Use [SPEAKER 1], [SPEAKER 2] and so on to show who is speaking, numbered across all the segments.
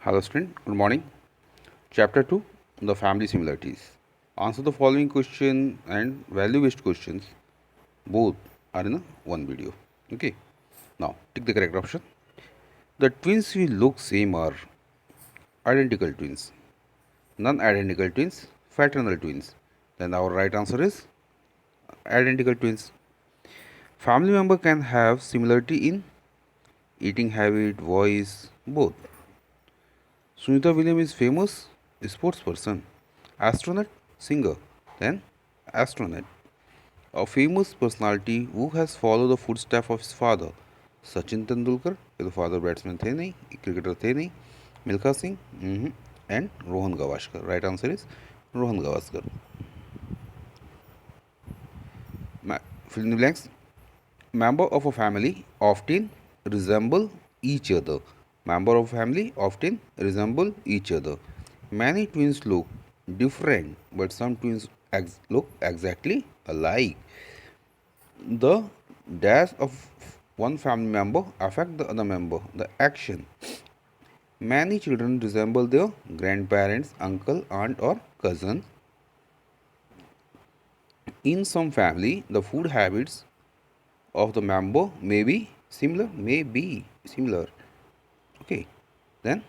[SPEAKER 1] Hello student, good morning. Chapter 2, the family similarities. Answer the following question and value based questions. Both are in one video. Okay. Now, take the correct option. The twins who look same are identical twins. Non-identical twins, fraternal twins. Then our right answer is identical twins. Family member can have similarity in eating habit, voice, both. Sunita Williams is famous sports person, astronaut, singer, then astronaut. A famous personality who has followed the footsteps of his father. Sachin Tendulkar ये तो father batsman थे नहीं, cricketer थे नहीं. Milkha Singh and Rohan Gavaskar. Right answer is Rohan Gavaskar. Fill in the blanks. Member of a family often resemble each other. Member of a family often resemble each other. Many twins look different, but some twins look exactly alike. The dash of one family member affect the other member. The action. Many children resemble their grandparents, uncle, aunt, or cousin. In some family, the food habits of the member may be similar. Okay. Then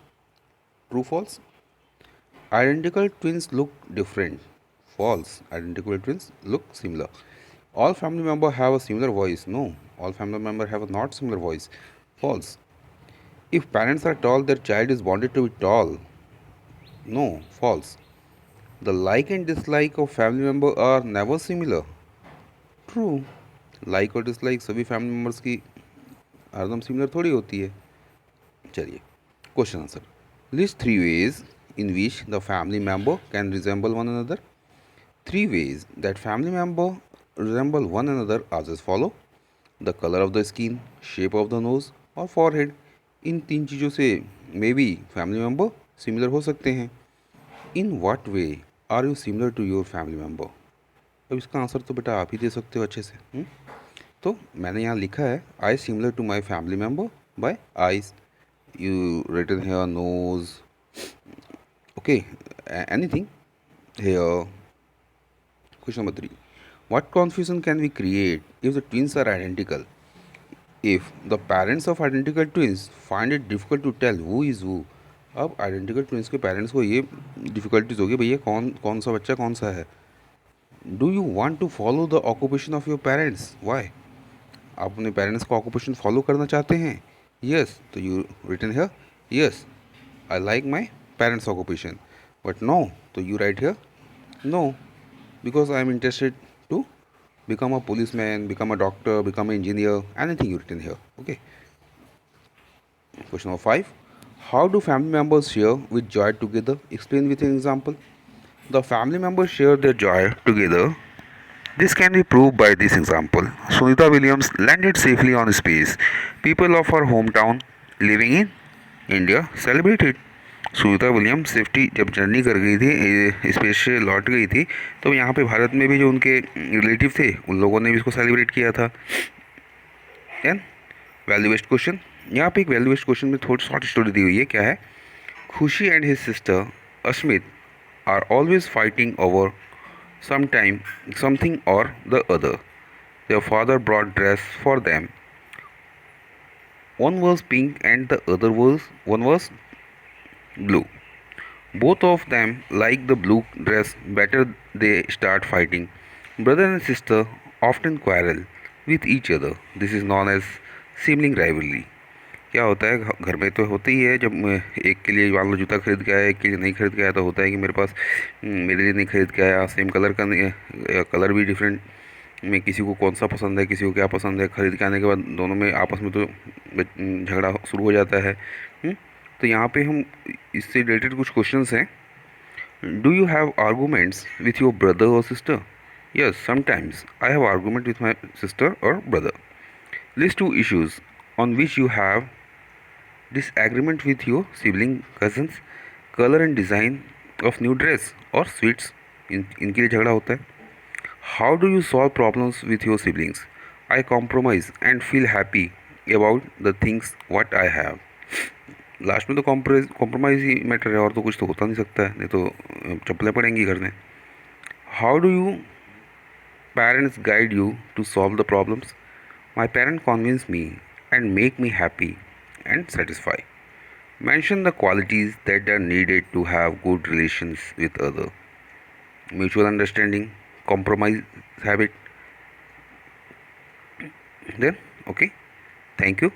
[SPEAKER 1] true false. Identical twins look different. False. Identical twins look similar. All family members have a similar voice. No. All family members have a not similar voice. False. If parents are tall, their child is wanted to be tall. No. False. The like and dislike of family member are never similar. True. Like और dislike सभी family members की हरदम similar थोड़ी होती है. चलिए question answer. List 3 ways in which the family member can resemble one another. 3 ways that family member resemble one another are as follow. The color of the skin, shape of the nose और forehead. इन 3 चीज़ों से maybe family member similar हो सकते हैं. In what way are you similar to your family member. अब इसका answer तो बेटा आप ही दे सकते हो अच्छे से. तो मैंने यहाँ लिखा है I similar to my family member by eyes. You written here, nose, okay, anything here. Question number 3. What confusion can we create if the twins are identical? If the parents of identical twins find it difficult to tell who is who. अब identical twins के parents को ये difficulties होगी भैया कौन कौन सा बच्चा कौन सा है. Do you want to follow the occupation of your parents. Why. आप अपने पेरेंट्स का ऑक्यूपेशन फॉलो करना चाहते हैं. यस. तो you written here yes I like my parents occupation. But no. तो you write here no because I am interested to become a policeman, become a doctor, become an engineer, anything you written here. Okay. Question number 5. How do family members share with joy together? Explain with an example. The family members share their joy together. This can be proved by this example. Sunita Williams landed safely on space. People of her hometown living in India celebrated. Sunita Williams safety जब journey कर गई थी, space से लौट गई थी, तो यहाँ पे भारत में भी जो उनके रिलेटिव थे उन लोगों ने भी इसको सेलिब्रेट किया था. And value based question. यहाँ पे एक वैल्यू बेस्ड क्वेश्चन में थोड़ी शॉर्ट स्टोरी दी हुई है. क्या है? Khushi and his sister Asmit are always fighting over sometime something or the other. Their father brought dress for them. One was pink and the other one was blue. Both of them like the blue dress better. They start fighting. Brother and sister often quarrel with each other. This is known as sibling rivalry. क्या होता है घर में तो होता ही है. जब एक के लिए मान लो जूता खरीद के आया, एक के लिए नहीं खरीद के आया, तो होता है कि मेरे पास मेरे लिए नहीं खरीद के आया. सेम कलर का कलर भी डिफरेंट में किसी को कौन सा पसंद है, किसी को क्या पसंद है. खरीद के आने के बाद दोनों में आपस में तो झगड़ा शुरू हो जाता है. तो यहाँ पे हम इससे रिलेटेड कुछ क्वेश्चंस हैं. Do you have arguments with your brother और sister? Yes, sometimes I have argument with my sister और brother. List 2 issues on which you have disagreement with your sibling cousins. Colour and design of new dress और sweets, इनके लिए झगड़ा होता है. How do you solve problems with your siblings? I compromise and feel happy about the things what I have. Last में तो compromise ही matter है, और तो कुछ तो होता नहीं सकता है, नहीं तो चप्पलें पड़ेंगी घर में. How do you parents guide you to solve the problems? My parents convince me and make me happy and satisfied. Mention the qualities that are needed to have good relations with other. Mutual understanding, compromise habit. Then, okay. Thank you.